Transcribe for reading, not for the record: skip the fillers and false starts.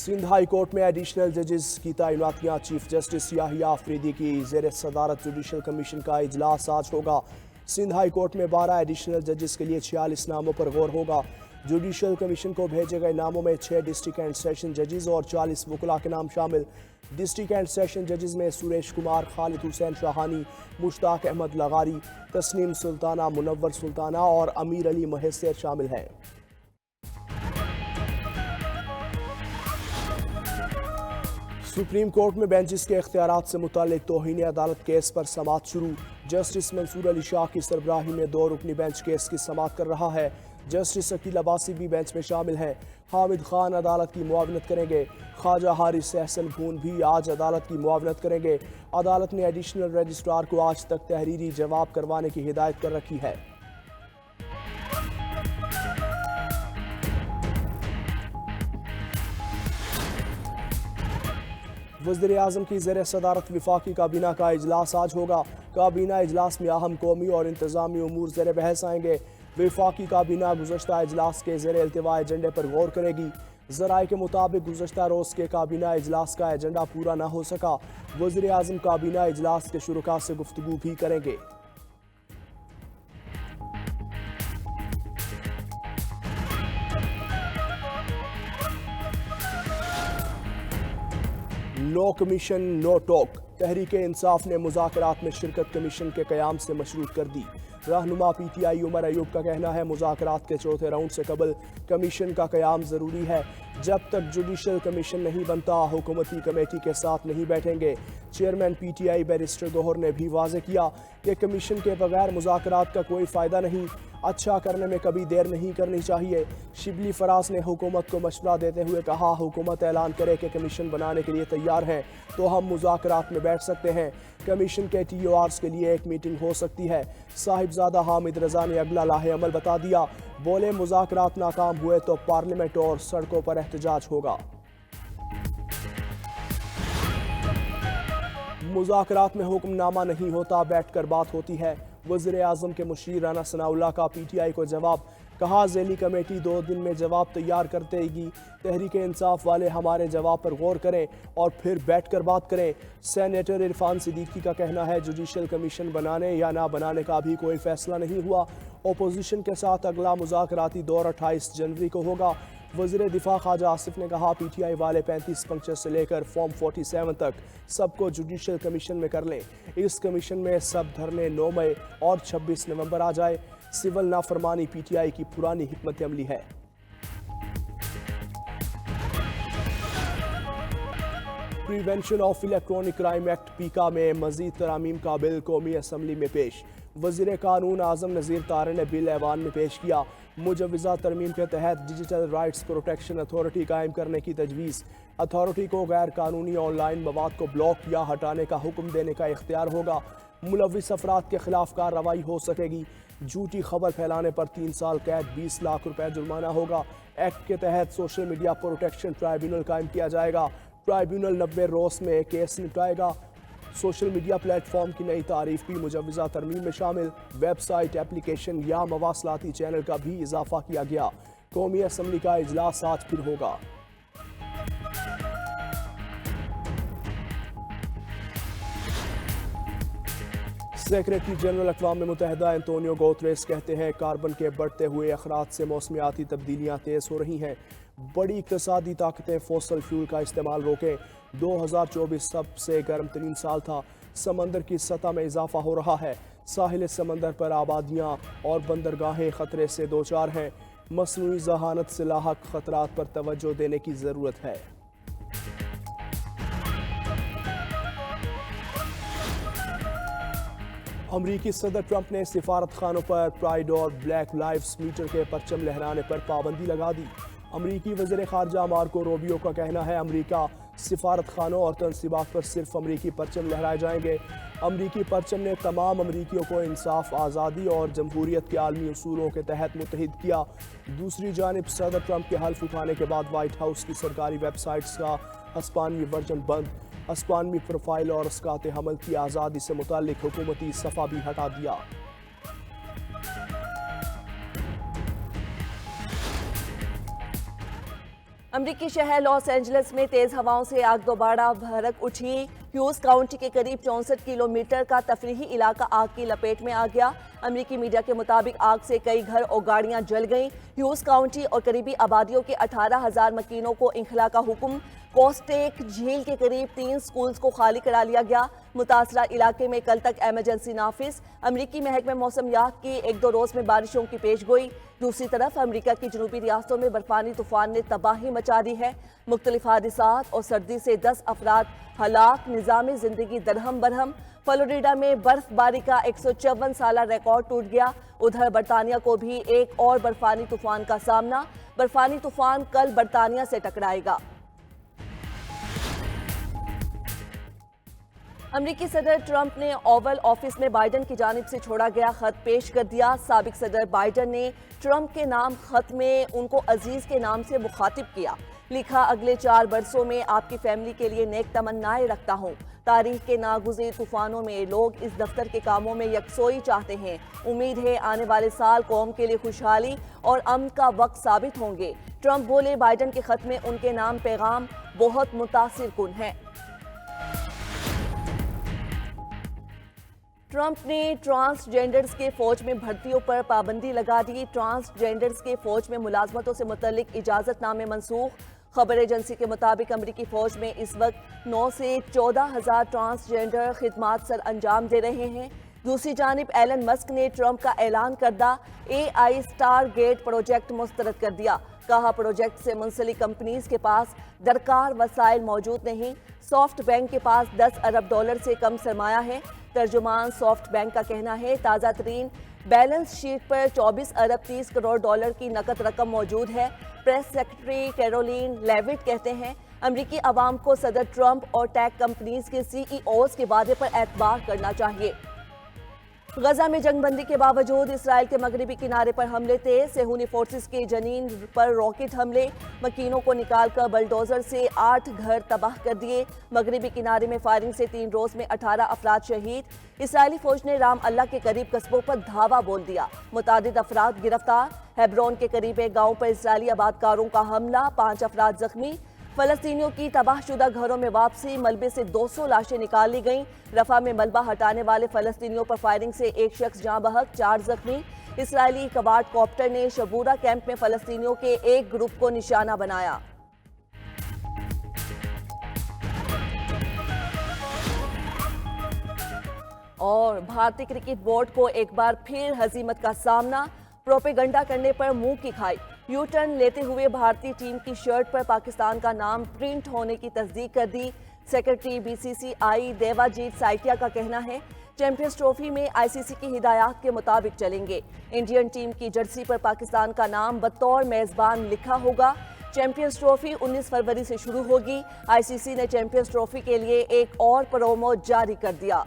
Sindh high court में additional जजेस की तैनातियां। चीफ जस्टिस याहिया अफरीदी की ज़ेर सदारत जुडिशल कमीशन का इजलास आज होगा। सिंध हाई कोर्ट में 12 एडिशनल जजेस के लिए 46 नामों पर गौर होगा। जुडिशल कमीशन को भेजे गए नामों में 6 डिस्ट्रिक्ट एंड सेशन जजेस और 40 वकला के नाम शामिल। डिस्ट्रिक्ट एंड सेशन जजेस में सुरेश कुमार, खालिद हुसैन शाहानी, मुश्ताक अहमद लगारी, तस्नीम सुल्ताना, मुनव्वर सुल्ताना और अमीर अली मुहस्सिर शामिल हैं। सुप्रीम कोर्ट में बेंचेस के इख्तियारात से मुतालिक तौहीन अदालत केस पर समाअत शुरू। जस्टिस मंसूर अली शाह की सरबराही में 2 रुकनी बेंच केस की समाअत कर रहा है। जस्टिस अकील अब्बासी भी बेंच में शामिल हैं। हामिद खान अदालत की मुआवनत करेंगे। ख्वाजा हारिस एहसन खून भी आज अदालत की मुआवनत करेंगे। अदालत ने एडिशनल रजिस्ट्रार को आज तक तहरीरी जवाब करवाने की हिदायत कर रखी है। वज़ीर-ए-आज़म की ज़ेर सदारत वफाकी काबीना का इजलास आज होगा। काबीना इजलास में अहम कौमी और इंतज़ामी उमूर ज़ेर बहस आएंगे। वफाकी काबीना गुज़श्ता इजलास के ज़ेर इल्तिवा एजेंडे पर गौर करेगी। ज़राए के मुताबिक गुज़श्ता रोज़ के काबीना इजलास का एजेंडा पूरा न हो सका। वज़ीर-ए-आज़म काबीना इजलास के शुरका से गुफ्तगू भी करेंगे। No commission no talk. Tehreek-e Insaf ने मुज़ाकरात में शिरकत कमीशन के क़याम से मशरूत कर दी। रहनुमा PTI उमर अयूब का कहना है मुज़ाकरात के चौथे राउंड से कबल कमीशन का क़याम ज़रूरी है। जब तक जुडिशल कमीशन नहीं बनता हुकूमती कमेटी के साथ नहीं बैठेंगे। चेयरमैन PTI बैरिस्टर गौहर ने भी वाज़ेह किया कि कमीशन के बगैर मुज़ाकरात का कोई फ़ायदा नहीं। अच्छा करने में कभी देर नहीं करनी चाहिए। शिबली फराज ने हुकूमत को मशवरा देते हुए कहा, हुकूमत ऐलान करे कि कमीशन बनाने के लिए तैयार हैं तो हम मुज़ाकरात में बैठ सकते हैं। कमीशन के TORs के लिए एक मीटिंग हो सकती है। साहिबजादा हामिद रजा ने अगला लाहे अमल बता दिया। बोले, मुज़ाकरात नाकाम हुए तो पार्लियामेंट और सड़कों पर एहतजाज होगा। मुज़ाकरात में हुक्मनामा नहीं होता, बैठकर बात होती है। वज़ीर-ए-आज़म के मुशीर राना सनाउल्लाह का PTI को जवाब। कहा, ज़ेली कमेटी 2 दिन में जवाब तैयार कर देगी। तहरीके इंसाफ वाले हमारे जवाब पर गौर करें और फिर बैठकर बात करें। सेनेटर इरफान सिद्दीकी का कहना है जुडिशल कमीशन बनाने या ना बनाने का अभी कोई फैसला नहीं हुआ। अपोजिशन के साथ अगला मुज़ाकराती दौर 28 जनवरी को होगा। वज़ीर दिफा ख्वाजा आसिफ ने कहा, PTI वाले 35 पंक्चर से लेकर फॉर्म 47 तक सबको जुडिशल कमीशन में कर लें। इस कमीशन में सब धरने 9 मई और 26 नवंबर आ जाए। सिविल नाफरमानी PTI की पुरानी हिकमत अमली है। Prevention of electronic crime act पीका में मजीद तरामीम का बिल कौमी असम्बली में पेश। वज़ीर कानून आज़म नज़ीर तारे ने बिल ऐवान में पेश किया। मुजव्वज़ा तरमीम के तहत डिजिटल राइट्स प्रोटेक्शन अथॉरिटी कायम करने की तजवीज़। अथॉरिटी को गैर कानूनी ऑनलाइन मवाद को ब्लॉक या हटाने का हुक्म देने का इख्तियार होगा। मुलव्विस अफराद के खिलाफ कार्रवाई हो सकेगी। झूठी खबर फैलाने पर 3 साल कैद, 20 लाख रुपए जुर्माना होगा। एक्ट के तहत सोशल मीडिया प्रोटेक्शन ट्राइब्यूनल कायम किया जाएगा। ट्राइब्यूनल 90 रोज़ में केस निपटाएगा। सोशल मीडिया प्लेटफॉर्म की नई तारीफ भी मुजव्वज़ा तरमीम में शामिल। वेबसाइट, एप्लीकेशन या मवासलाती चैनल का भी इजाफा किया गया। कौमी असम्बली का इजलास आज फिर होगा। सेक्रेटरी जनरल अक़वाम मुत्तहिदा एंटोनियो गुतेरेस कहते हैं कार्बन के बढ़ते हुए अखराज से मौसमियाती तब्दीलियाँ तेज़ हो रही हैं। बड़ी इक़्तिसादी ताकतें फॉसल फ्यूल का इस्तेमाल रोकें। 2024 सबसे गर्म तरीन साल था। समंदर की सतह में इजाफा हो रहा है। साहिल समंदर पर आबादियाँ और बंदरगाहें ख़तरे से दो चार हैं। मसनूई ज़हानत से लाहक ख़तरात पर तवज्जो देने की ज़रूरत है। अमरीकी सदर ट्रंप ने सिफारत खानों पर प्राइड और ब्लैक लाइव्स मैटर के परचम लहराने पर पाबंदी लगा दी। अमरीकी वज़ीर ख़ारजा मार्को रूबियो का कहना है अमरीका सिफारत खानों और तनसीबात पर सिर्फ अमरीकी परचम लहराए जाएंगे। अमरीकी परचम ने तमाम अमरीकियों को इंसाफ, आज़ादी और जमहूरियत के आलमी उसूलों के तहत मुत्तहिद किया। दूसरी जानिब सदर ट्रंप के हल्फ उठाने के बाद वाइट हाउस की सरकारी वेबसाइट्स का हिस्पानिवी वर्जन बंद, हिस्पानिवी प्रोफाइल और अस्कात हमल की आज़ादी से मुताल्लिक हुकूमती सफ़ा भी हटा दिया। अमरीकी शहर लॉस एंजलिस में तेज हवाओं से आग दोबारा भड़क उठी। ह्यूज काउंटी के करीब 64 किलोमीटर का तफरीही इलाका आग की लपेट में आ गया। अमरीकी मीडिया के मुताबिक आग से कई घर और गाड़ियां जल गईं। ह्यूज काउंटी और करीबी आबादियों के 18,000 मकीनों को इंखला का हुक्म। कोस्टेक झील के करीब 3 स्कूल्स को खाली करा लिया गया। मुतासरा इलाके में कल तक इमरजेंसी नाफिज। अमरीकी महकमे मौसमियात की 1-2 रोज में बारिशों की पेशगोई। दूसरी तरफ अमरीका की जनूबी रियासतों में बर्फानी तूफान ने तबाही मचा दी है। मुख्तलिफ हादिसात और सर्दी से 10 अफराद हलाक, निज़ामी जिंदगी दरहम बरहम। फ्लोरिडा में बर्फबारी का 154 साला रिकॉर्ड टूट गया। उधर बरतानिया को भी एक और बर्फानी तूफान का सामना। बर्फानी तूफान कल बरतानिया से टकराएगा। अमरीकी सदर ट्रंप ने ओवल ऑफिस में बाइडन की जानिब से छोड़ा गया खत पेश कर दिया। साबिक सदर बाइडन ने ट्रंप के नाम खत में उनको अजीज के नाम से मुखातिब किया। लिखा, अगले 4 बरसों में आपकी फैमिली के लिए नेक तमन्नाएं रखता हूँ। तारीख के नागुज़ीर तूफानों में लोग इस दफ्तर के कामों में यकसोई चाहते हैं। उम्मीद है आने वाले साल कौम के लिए खुशहाली और अमन का वक्त साबित होंगे। ट्रंप बोले, बाइडन के खत में उनके नाम पैगाम बहुत मुतासिर कुन है। ट्रंप ने ट्रांसजेंडर्स के फौज में भर्तियों पर पाबंदी लगा दी। ट्रांसजेंडर्स के फौज में मुलाजमतों से मुतल्लिक इजाजतनामे मनसूख। खबर एजेंसी के मुताबिक अमरीकी फौज में इस वक्त 9 से 14,000 ट्रांसजेंडर खिदमात सर अंजाम दे रहे हैं। दूसरी जानिब एलन मस्क ने ट्रंप का ऐलान करदा AI स्टारगेट प्रोजेक्ट मुस्तरद कर दिया। कहा, प्रोजेक्ट से मुंसलिक कंपनीज के पास दरकार वसाइल मौजूद नहीं। सॉफ्ट बैंक के पास $10 अरब से कम सरमाया है। तर्जुमान सॉफ्ट बैंक का कहना है, ताज़ा तरीन बैलेंस शीट पर $24 अरब 30 करोड़ की नकद रकम मौजूद है। प्रेस सेक्रेटरी कैरोलिन लेविट कहते हैं, अमरीकी अवाम को सदर ट्रंप और टेक कंपनीज के CEOs के वादे पर एतबार करना चाहिए। गजा में जंगबंदी के बावजूद इसराइल के मगरबी किनारे पर हमले थे। सेहूनी फोर्सेस के जनीन पर रॉकेट हमले। मकीनों को निकालकर बलडोजर से 8 घर तबाह कर दिए। मगरबी किनारे में फायरिंग से 3 रोज में 18 अफराद शहीद। इसराइली फौज ने राम अल्लाह के करीब कस्बों पर धावा बोल दिया। मुतादिद अफराद गिरफ्तार। हेब्रोन के करीब एक गाँव पर इसराइली आबादकारों का हमला, 5 अफराद जख्मी। फलस्तीनियों की तबाहशुदा घरों में वापसी, मलबे से 200 लाशें निकाल ली गईं। रफा में मलबा हटाने वाले फलस्तीनियों पर फायरिंग से एक शख्स जाँ बहक, 4 जख्मी। इसराइली कवाड कॉप्टर ने शबूरा कैंप में फलस्तीनियों के एक ग्रुप को निशाना बनाया। और भारतीय क्रिकेट बोर्ड को एक बार फिर हजीमत का सामना। प्रोपेगंडा करने पर मुंह की खाई। यू टर्न लेते हुए भारतीय टीम की शर्ट पर पाकिस्तान का नाम प्रिंट होने की तस्दीक कर दी। सेक्रेटरी BCCI देवाजीत साइकिया का कहना है, चैंपियंस ट्रॉफी में ICC की हिदायत के मुताबिक चलेंगे। इंडियन टीम की जर्सी पर पाकिस्तान का नाम बतौर मेजबान लिखा होगा। चैंपियंस ट्रॉफी 19 फरवरी से शुरू होगी। ICC ने चैंपियंस ट्रॉफी के लिए एक और प्रोमो जारी कर दिया।